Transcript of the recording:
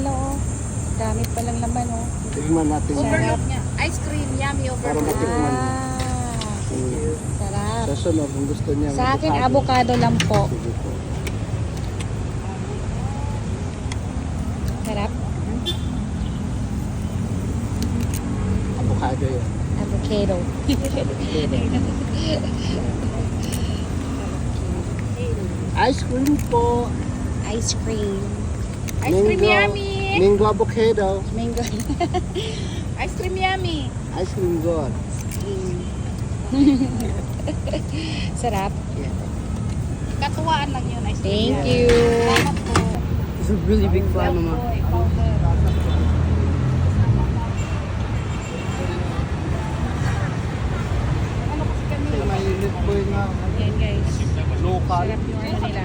nila, oh. Dami palang laman, oh. Tignan natin. Overload niya. Ice cream, yummy Para overload. matikman. Sarap. Sa sunod, kung gusto niya. Sa akin, avocado lang po. Sige po. Sarap. Avocado yan. Avocado. Ice cream po. Ice cream. Ice cream yummy. Mango avocado. Mango. Ice cream yummy. Ice cream good. Sarap. Katuwaan lang yun. Ice cream Thank yummy. you. Salamat po. It's a really big fly, Welcome Mama. po, ikaw din. Ano kasi kami? Mainit po yun nga. Yan guys. Local. Sarap yung ano nila.